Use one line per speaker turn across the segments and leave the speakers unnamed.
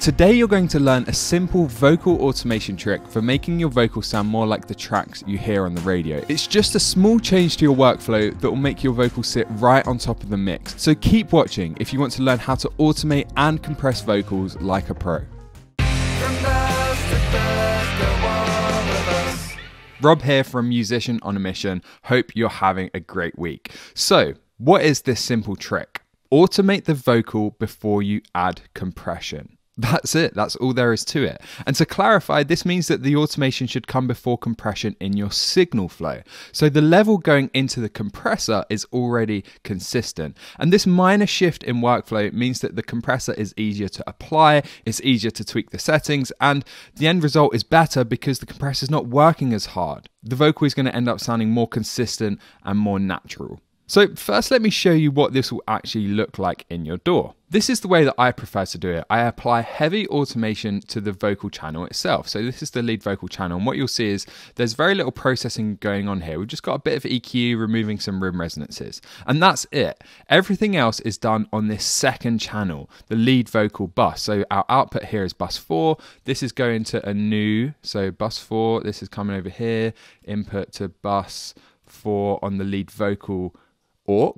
Today you're going to learn a simple vocal automation trick for making your vocals sound more like the tracks you hear on the radio. It's just a small change to your workflow that will make your vocals sit right on top of the mix. So keep watching if you want to learn how to automate and compress vocals like a pro. Rob here from Musician on a Mission. Hope you're having a great week. So, what is this simple trick? Automate the vocal before you add compression. That's it. That's all there is to it. And to clarify, this means that the automation should come before compression in your signal flow. So the level going into the compressor is already consistent. And this minor shift in workflow means that the compressor is easier to apply, it's easier to tweak the settings, and the end result is better because the compressor is not working as hard. The vocal is going to end up sounding more consistent and more natural. So first, let me show you what this will actually look like in your DAW. This is the way that I prefer to do it. I apply heavy automation to the vocal channel itself. So this is the lead vocal channel, and what you'll see is there's very little processing going on here. We've just got a bit of EQ, removing some room resonances, and that's it. Everything else is done on this second channel, the lead vocal bus. So our output here is bus 4. This is going to a new, so bus 4, this is coming over here, input to bus 4 on the lead vocal aux,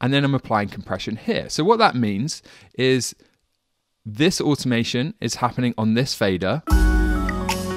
and then I'm applying compression here. So what that means is this automation is happening on this fader.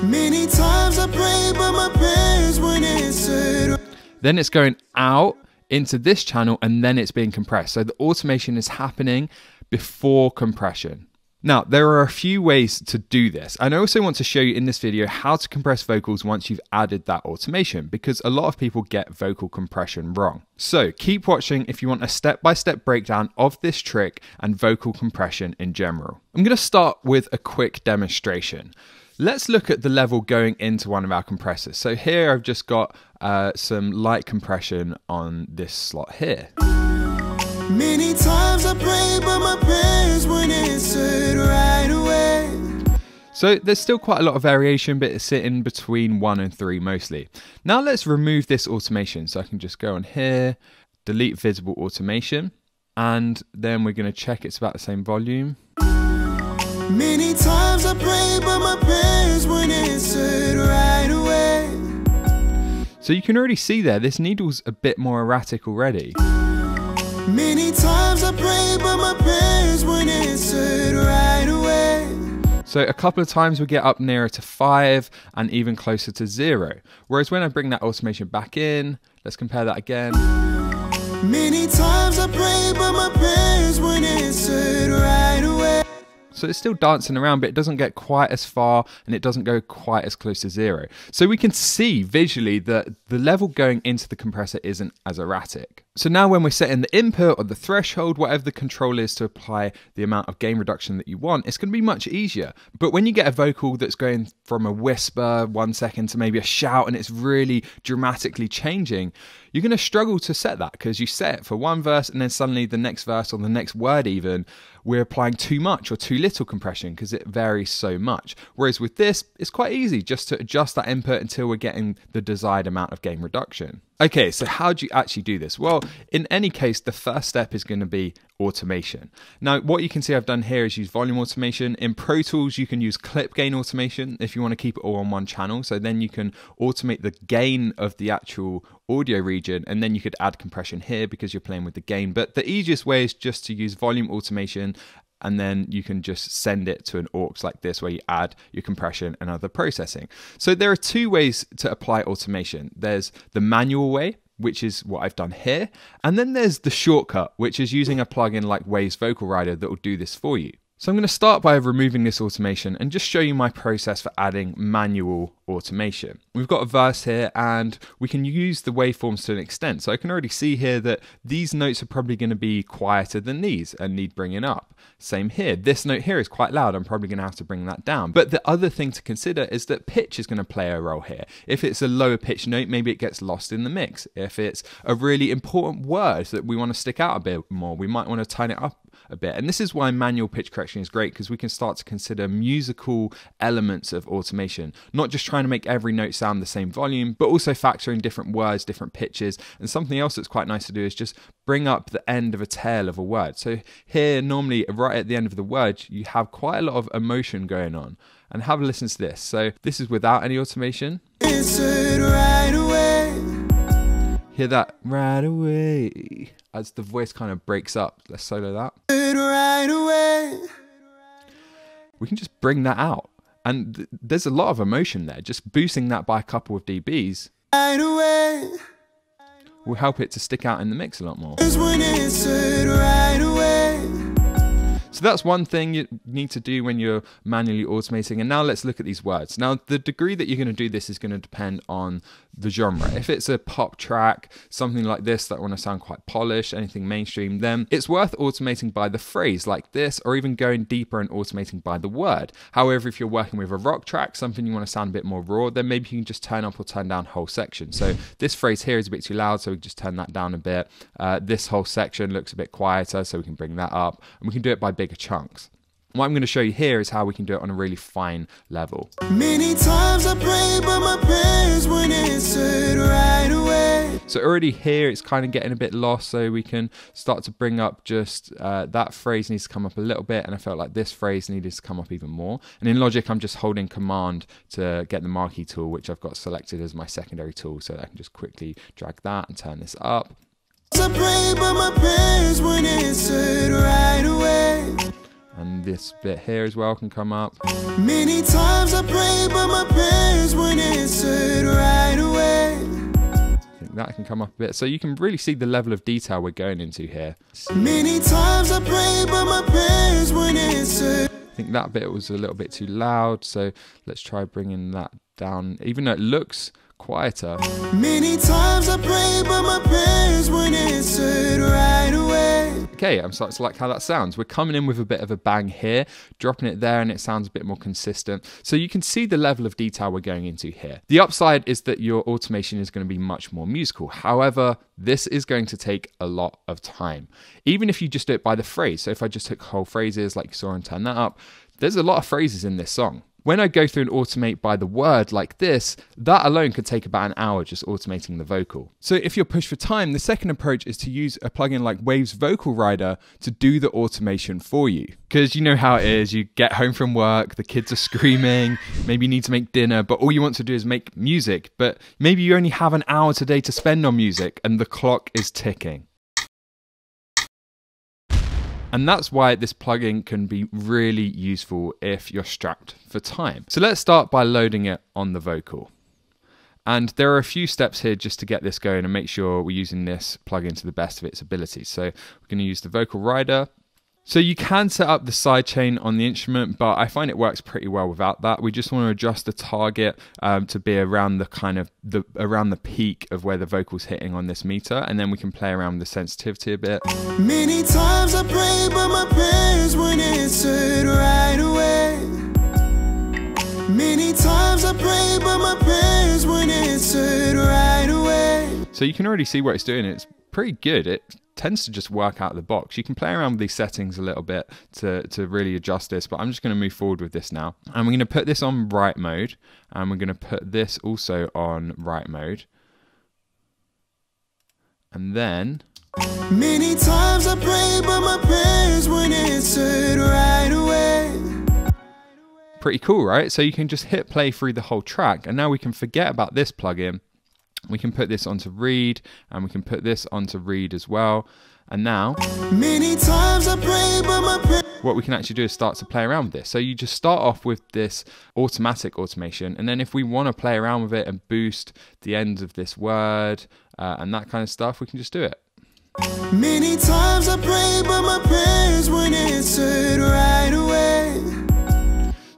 Many times I pray, but my prayers weren't answered. Then it's going out into this channel, and then it's being compressed. So the automation is happening before compression. Now, there are a few ways to do this, and I also want to show you in this video how to compress vocals once you've added that automation, because a lot of people get vocal compression wrong. So keep watching if you want a step-by-step breakdown of this trick and vocal compression in general. I'm going to start with a quick demonstration. Let's look at the level going into one of our compressors. So here I've just got some light compression on this slot here. Many times I pray, but my prayers weren't answered right away. So there's still quite a lot of variation, but it's sitting between 1 and 3 mostly. Now let's remove this automation. So I can just go on here, delete visible automation, and then we're going to check it's about the same volume. Many times I pray, but my prayers weren't answered right away. So you can already see there, this needle's a bit more erratic already. Many times I pray, but my prayers weren't answered right away. So a couple of times we get up nearer to 5 and even closer to 0. Whereas when I bring that automation back in, let's compare that again. Many times I pray, but my prayers weren't answered right away. So it's still dancing around, but it doesn't get quite as far and it doesn't go quite as close to 0. So we can see visually that the level going into the compressor isn't as erratic. So now when we're setting the input or the threshold, whatever the control is to apply the amount of gain reduction that you want, it's going to be much easier. But when you get a vocal that's going from a whisper 1 second to maybe a shout and it's really dramatically changing, you're going to struggle to set that because you set it for one verse and then suddenly the next verse or the next word even, we're applying too much or too little compression because it varies so much. Whereas with this, it's quite easy just to adjust that input until we're getting the desired amount of gain reduction. Okay, so how do you actually do this? Well, in any case, the first step is going to be automation. Now, what you can see I've done here is use volume automation. In Pro Tools, you can use clip gain automation if you want to keep it all on one channel. So then you can automate the gain of the actual audio region, and then you could add compression here because you're playing with the gain. But the easiest way is just to use volume automation, and then you can just send it to an aux like this where you add your compression and other processing. So there are 2 ways to apply automation. There's the manual way, which is what I've done here, and then there's the shortcut, which is using a plugin like Waves Vocal Rider that will do this for you. So I'm going to start by removing this automation and just show you my process for adding manual automation. We've got a verse here and we can use the waveforms to an extent. So I can already see here that these notes are probably going to be quieter than these and need bringing up. Same here. This note here is quite loud. I'm probably going to have to bring that down. But the other thing to consider is that pitch is going to play a role here. If it's a lower pitch note, maybe it gets lost in the mix. If it's a really important word that we want to stick out a bit more, we might want to turn it up a bit. And this is why manual pitch correction is great, because we can start to consider musical elements of automation, not just trying to make every note sound the same volume, but also factor in different words, different pitches. And something else that's quite nice to do is just bring up the end of a tail of a word. So here, normally right at the end of the word, you have quite a lot of emotion going on. And have a listen to this. So this is without any automation. Right away. Hear that right away as the voice kind of breaks up. Let's solo that. Right away. We can just bring that out. And there's a lot of emotion there. Just boosting that by a couple of dBs right away will help it to stick out in the mix a lot more. Right away. So that's one thing you need to do when you're manually automating. And now let's look at these words. Now, the degree that you're going to do this is going to depend on the genre. If it's a pop track, something like this that want to sound quite polished, anything mainstream, then it's worth automating by the phrase like this, or even going deeper and automating by the word. However, if you're working with a rock track, something you want to sound a bit more raw, then maybe you can just turn up or turn down whole section. So this phrase here is a bit too loud, so we can just turn that down a bit. This whole section looks a bit quieter, so we can bring that up, and we can do it by bigger chunks. What I'm going to show you here is how we can do it on a really fine level. Many times I pray, but my prayers weren't answered right away. So already here it's kind of getting a bit lost, so we can start to bring up just that phrase needs to come up a little bit, and I felt like this phrase needed to come up even more. And in Logic I'm just holding Command to get the marquee tool, which I've got selected as my secondary tool, so I can just quickly drag that and turn this up. I pray, but my prayers weren't answered right away. And this bit here as well can come up. Many times I pray, but my prayers weren't answered right away. I think that can come up a bit. So you can really see the level of detail we're going into here. Many times I pray, but my prayers weren't answered. I think that bit was a little bit too loud, so let's try bringing that down, even though it looks quieter. Many times I pray, but my prayers weren't answered right away. Okay, I'm starting to like how that sounds. We're coming in with a bit of a bang here, dropping it there, and it sounds a bit more consistent. So you can see the level of detail we're going into here. The upside is that your automation is going to be much more musical. However, this is going to take a lot of time. Even if you just do it by the phrase. So if I just took whole phrases like you saw and turn that up, there's a lot of phrases in this song. When I go through and automate by the word like this, that alone could take about an hour just automating the vocal. So if you're pushed for time, the second approach is to use a plugin like Waves Vocal Rider to do the automation for you. Because you know how it is, you get home from work, the kids are screaming, maybe you need to make dinner, but all you want to do is make music. But maybe you only have an hour today to spend on music and the clock is ticking. And that's why this plugin can be really useful if you're strapped for time. So let's start by loading it on the vocal. And there are a few steps here just to get this going and make sure we're using this plugin to the best of its ability. So we're going to use the vocal rider. So you can set up the sidechain on the instrument, but I find it works pretty well without that. We just want to adjust the target to be around the kind of around the peak of where the vocal's hitting on this meter, and then we can play around with the sensitivity a bit. Many times I pray, but my prayers weren't answered right away. Many times I pray, but my prayers weren't answered right away. So you can already see what it's doing. It's pretty good. It tends to just work out of the box. You can play around with these settings a little bit to really adjust this, but I'm just going to move forward with this now. And we're going to put this on write mode, and we're going to put this also on write mode. And then many times I pray, but my prayers weren't answered right away. Pretty cool, right? So you can just hit play through the whole track, and now we can forget about this plugin. We can put this onto read, and we can put this onto read as well. And now, many times I pray, but what we can actually do is start to play around with this. So you just start off with this automatic automation, and then if we want to play around with it and boost the ends of this word and that kind of stuff, we can just do it. Many times I pray, but my prayers weren't answered right away.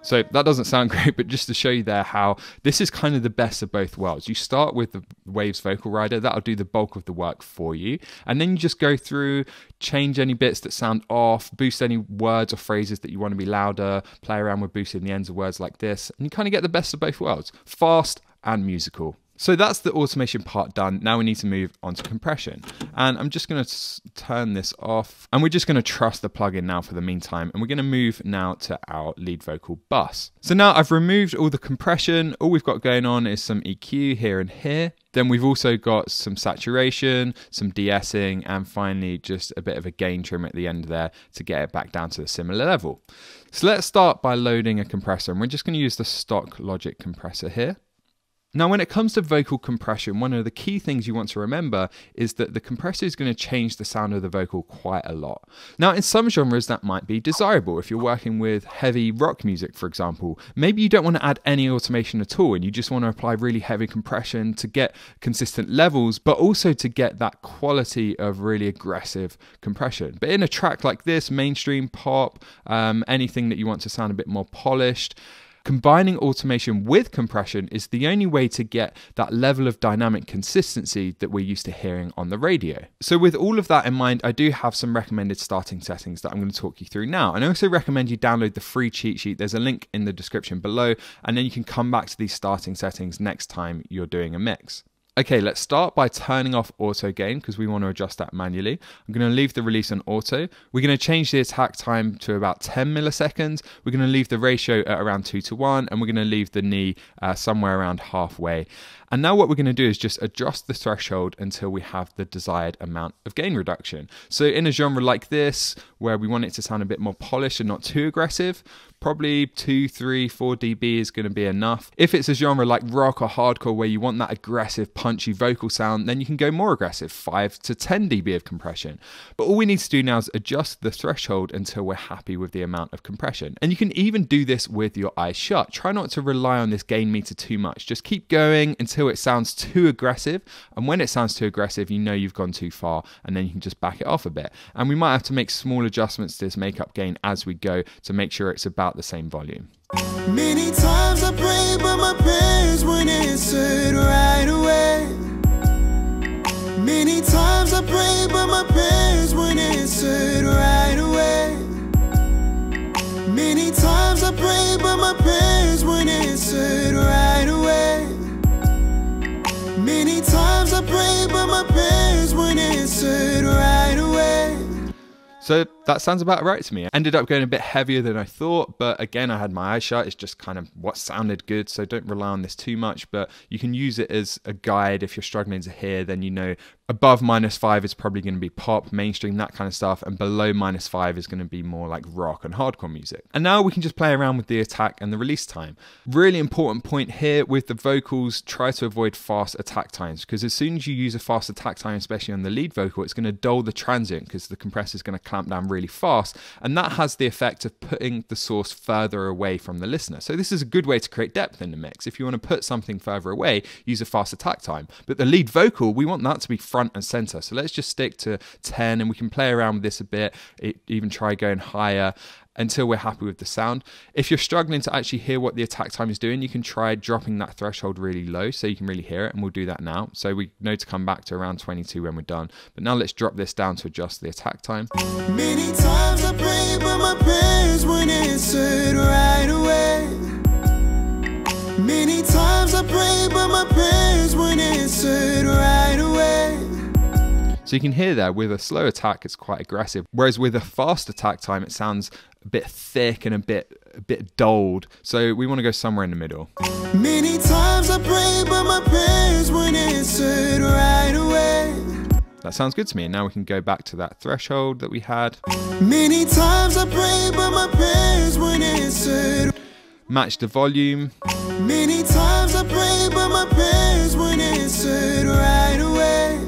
So that doesn't sound great, but just to show you there how this is kind of the best of both worlds. You start with the Waves Vocal Rider, that'll do the bulk of the work for you. And then you just go through, change any bits that sound off, boost any words or phrases that you want to be louder, play around with boosting the ends of words like this. And you kind of get the best of both worlds, fast and musical. So that's the automation part done. Now we need to move on to compression. And I'm just going to turn this off. And we're just going to trust the plugin now for the meantime. And we're going to move now to our lead vocal bus. So now I've removed all the compression. All we've got going on is some EQ here and here. Then we've also got some saturation, some de-essing, and finally just a bit of a gain trim at the end there to get it back down to a similar level. So let's start by loading a compressor. And we're just going to use the stock Logic compressor here. Now, when it comes to vocal compression, one of the key things you want to remember is that the compressor is going to change the sound of the vocal quite a lot. Now, in some genres, that might be desirable. If you're working with heavy rock music, for example, maybe you don't want to add any automation at all, and you just want to apply really heavy compression to get consistent levels, but also to get that quality of really aggressive compression. But in a track like this, mainstream pop, anything that you want to sound a bit more polished, combining automation with compression is the only way to get that level of dynamic consistency that we're used to hearing on the radio. So with all of that in mind, I do have some recommended starting settings that I'm going to talk you through now. And I also recommend you download the free cheat sheet. There's a link in the description below, and then you can come back to these starting settings next time you're doing a mix. Okay, let's start by turning off auto gain because we want to adjust that manually. I'm going to leave the release on auto. We're going to change the attack time to about 10 milliseconds. We're going to leave the ratio at around 2:1, and we're going to leave the knee somewhere around halfway. And now what we're going to do is just adjust the threshold until we have the desired amount of gain reduction. So in a genre like this, where we want it to sound a bit more polished and not too aggressive, probably 2, 3, 4 dB is going to be enough. If it's a genre like rock or hardcore where you want that aggressive, punchy vocal sound, then you can go more aggressive, 5 to 10 dB of compression. But all we need to do now is adjust the threshold until we're happy with the amount of compression. And you can even do this with your eyes shut. Try not to rely on this gain meter too much. Just keep going until it sounds too aggressive. And when it sounds too aggressive, you know you've gone too far, and then you can just back it off a bit. And we might have to make small adjustments to this makeup gain as we go to make sure it's about the same volume.
Many times I prayed, but my prayers weren't answered right away. Many times I prayed, but my prayers weren't answered right away. Many times I prayed, but my prayers weren't answered right away. Many times I prayed, but my prayers weren't answered right away.
So that sounds about right to me. I ended up going a bit heavier than I thought, but again, I had my eyes shut. It's just kind of what sounded good, so don't rely on this too much, but you can use it as a guide. If you're struggling to hear, then you know above -5 is probably going to be pop, mainstream, that kind of stuff, and below -5 is going to be more like rock and hardcore music. And now we can just play around with the attack and the release time. Really important point here with the vocals, try to avoid fast attack times, because as soon as you use a fast attack time, especially on the lead vocal, it's going to dull the transient because the compressor is going to clamp down really fast, and that has the effect of putting the source further away from the listener. So this is a good way to create depth in the mix. If you want to put something further away, use a fast attack time. But the lead vocal, we want that to be front and center. So let's just stick to 10, and we can play around with this a bit, even try going higher until we're happy with the sound. If you're struggling to actually hear what the attack time is doing, you can try dropping that threshold really low so you can really hear it, and we'll do that now. So we know to come back to around 22 when we're done. But now let's drop this down to adjust the attack time.
Many times I prayed, but my prayers weren't answered right away. Many times I prayed, but my prayers weren't answered right away.
So you can hear there with a slow attack, it's quite aggressive. Whereas with a fast attack time, it sounds a bit thick and a bit dulled. So we want to go somewhere in the middle.
Many times I prayed, but my prayers weren't answered right away.
That sounds good to me. And now we can go back to that threshold that we had.
Many times I prayed, but my prayers weren't answered.
Match the volume.
Many times I prayed, but my prayers weren't answered right away.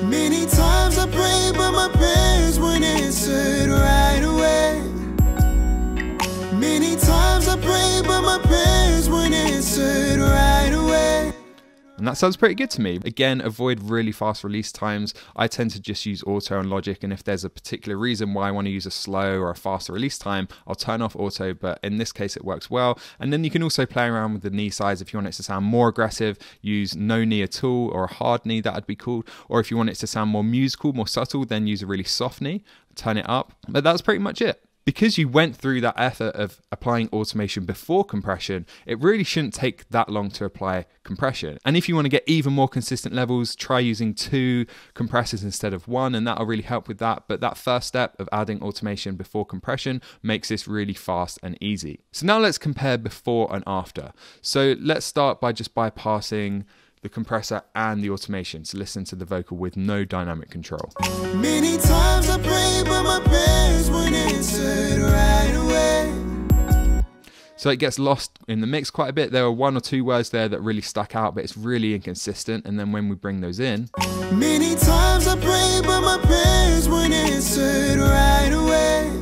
Many times I prayed, but my prayers weren't answered right away. Many times I prayed, but my prayers weren't answered right away.
And that sounds pretty good to me. Again, avoid really fast release times. I tend to just use auto and Logic, and if there's a particular reason why I want to use a slow or a faster release time, I'll turn off auto, but in this case it works well. And then you can also play around with the knee size. If you want it to sound more aggressive, use no knee at all, or a hard knee, that would be cool. Or if you want it to sound more musical, more subtle, then use a really soft knee, turn it up. But that's pretty much it. Because you went through that effort of applying automation before compression, it really shouldn't take that long to apply compression. And if you want to get even more consistent levels, try using 2 compressors instead of 1, and that'll really help with that. But that first step of adding automation before compression makes this really fast and easy. So now let's compare before and after. So let's start by just bypassing the compressor and the automation. So listen to the vocal with no dynamic control.
Many times I prayed, but my prayers weren't answered right away.
So it gets lost in the mix quite a bit. There are 1 or 2 words there that really stuck out, but it's really inconsistent. And then when we bring those in,
many times I prayed, but my prayers weren't answered right away.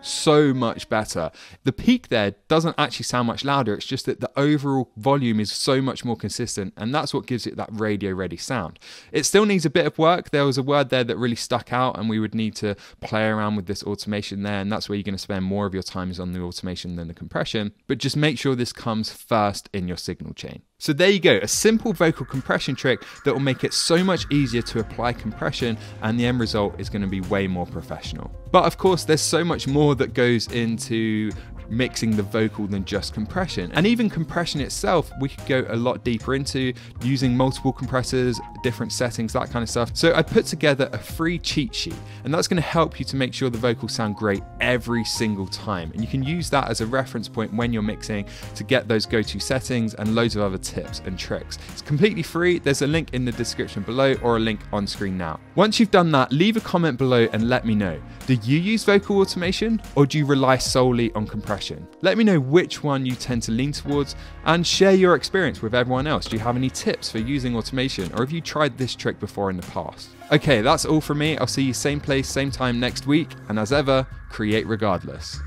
so much better. The peak there doesn't actually sound much louder. It's just that the overall volume is so much more consistent, and that's what gives it that radio ready sound. It still needs a bit of work. There was a word there that really stuck out, and we would need to play around with this automation there, and that's where you're going to spend more of your time is on the automation than the compression. But just make sure this comes first in your signal chain. So there you go, a simple vocal compression trick that will make it so much easier to apply compression, and the end result is going to be way more professional. But of course, there's so much more that goes into mixing the vocal than just compression. And even compression itself, we could go a lot deeper into using multiple compressors, different settings, that kind of stuff. So I put together a free cheat sheet, and that's going to help you to make sure the vocals sound great every single time. And you can use that as a reference point when you're mixing to get those go-to settings and loads of other tips and tricks. It's completely free. There's a link in the description below or a link on screen now. Once you've done that, leave a comment below and let me know. Do you use vocal automation, or do you rely solely on compression? Let me know which one you tend to lean towards, and share your experience with everyone else. Do you have any tips for using automation, or have you tried this trick before in the past? Okay, that's all from me. I'll see you same place, same time next week, and as ever, create regardless.